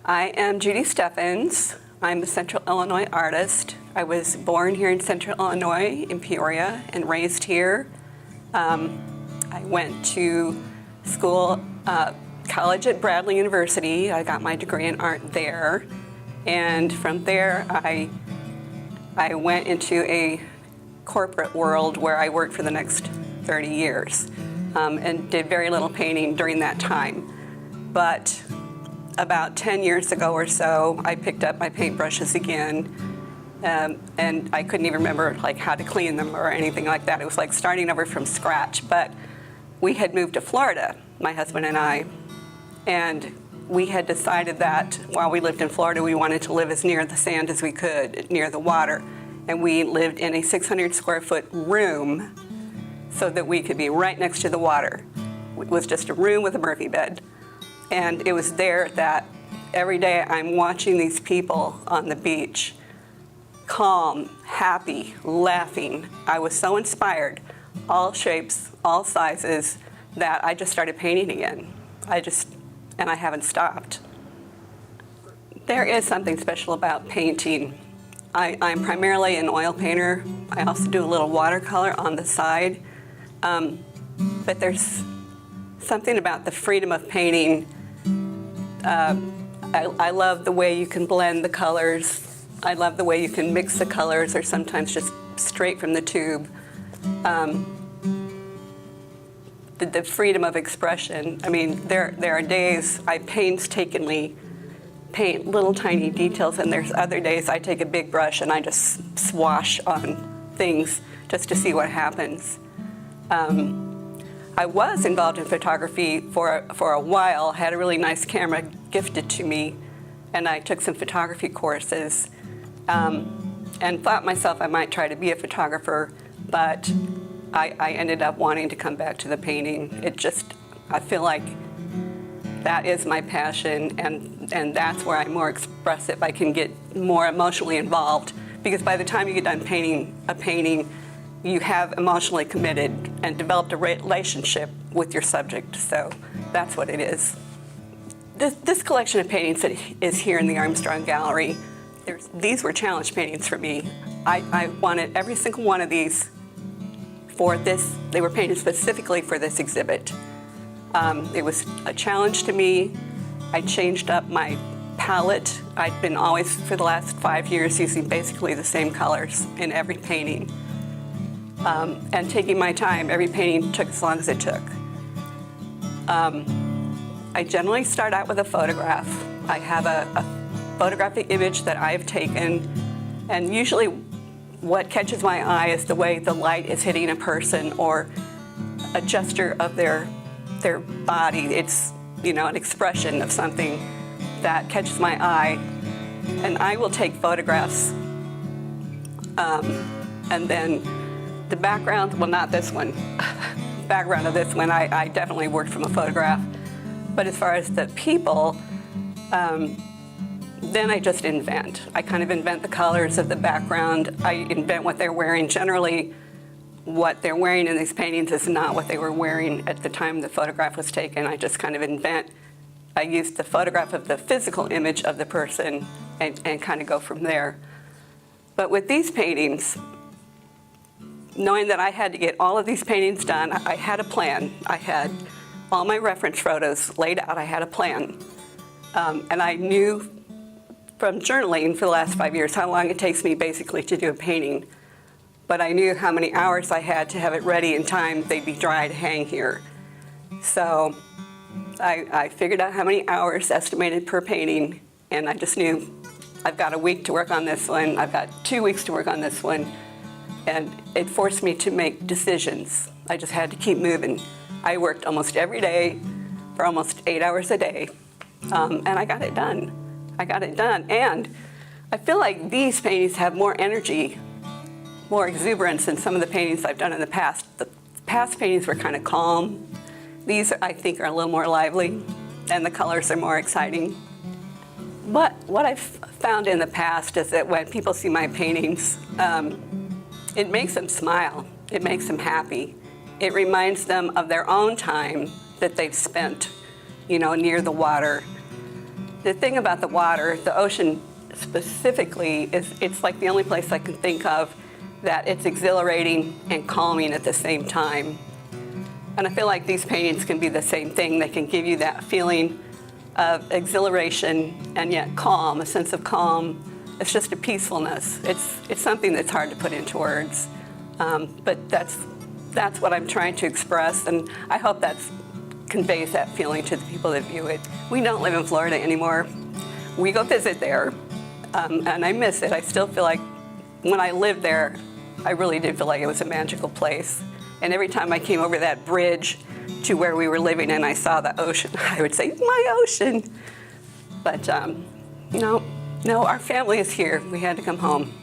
I am Judy Steffens. I'm a Central Illinois artist. I was born here in Central Illinois in Peoria and raised here. I went to school, college at Bradley University. I got my degree in art there. And from there, I went into a corporate world where I worked for the next 30 years and did very little painting during that time. But about 10 years ago or so, I picked up my paintbrushes again, and I couldn't even remember how to clean them or anything like that. It was like starting over from scratch. But we had moved to Florida, my husband and I, and we had decided that while we lived in Florida, we wanted to live as near the sand as we could, near the water. And we lived in a 600 square foot room so that we could be right next to the water. It was just a room with a Murphy bed. And it was there that every day I'm watching these people on the beach, calm, happy, laughing. I was so inspired, all shapes, all sizes, that I just started painting again. And I haven't stopped. There is something special about painting. I'm primarily an oil painter. I also do a little watercolor on the side. But there's something about the freedom of painting. I love the way you can blend the colors. I love the way you can mix the colors, or sometimes just straight from the tube. The freedom of expression. I mean, there are days I painstakingly paint little tiny details, and there's other days I take a big brush and I just swash on things just to see what happens. I was involved in photography for a while, had a really nice camera gifted to me, and I took some photography courses and thought myself I might try to be a photographer, but I ended up wanting to come back to the painting. I feel like that is my passion, and that's where I'm more expressive. I can get more emotionally involved, because by the time you get done painting a painting, you have emotionally committed and developed a relationship with your subject. So that's what it is. This collection of paintings that is here in the Armstrong Gallery, these were challenge paintings for me. I wanted every single one of these for this. They were painted specifically for this exhibit. It was a challenge to me. I changed up my palette. I'd been always, for the last 5 years, using basically the same colors in every painting. And taking my time. Every painting took as long as it took. I generally start out with a photograph. I have a photographic image that I've taken, and usually what catches my eye is the way the light is hitting a person, or a gesture of their body. It's, an expression of something that catches my eye, and I will take photographs. And then the background, well, not this one. Background of this one, I definitely worked from a photograph. But as far as the people, then I just invent. I kind of invent the colors of the background. I invent what they're wearing. Generally, what they're wearing in these paintings is not what they were wearing at the time the photograph was taken. I just kind of invent. I use the photograph of the physical image of the person and kind of go from there. But with these paintings, knowing that I had to get all of these paintings done, I had a plan. I had all my reference photos laid out. I had a plan. And I knew from journaling for the last 5 years how long it takes me basically to do a painting. But I knew how many hours I had to have it ready in time they'd be dry to hang here. So I figured out how many hours estimated per painting, and I just knew I've got a week to work on this one, I've got 2 weeks to work on this one, and it forced me to make decisions. I just had to keep moving. I worked almost every day for almost 8 hours a day, and I got it done. And I feel like these paintings have more energy, more exuberance than some of the paintings I've done in the past. The past paintings were kind of calm. These, I think, are a little more lively, and the colors are more exciting. But what I've found in the past is that when people see my paintings, it makes them smile. It makes them happy. It reminds them of their own time that they've spent, near the water. The thing about the water, the ocean specifically, is it's like the only place I can think of that it's exhilarating and calming at the same time. And I feel like these paintings can be the same thing. They can give you that feeling of exhilaration and yet calm, a sense of calm. It's just a peacefulness. It's something that's hard to put into words. But that's what I'm trying to express, and I hope that conveys that feeling to the people that view it. We don't live in Florida anymore. We go visit there, and I miss it. I still feel like when I lived there, I really did feel like it was a magical place. And every time I came over that bridge to where we were living and I saw the ocean, I would say, my ocean. But no, our family is here. We had to come home.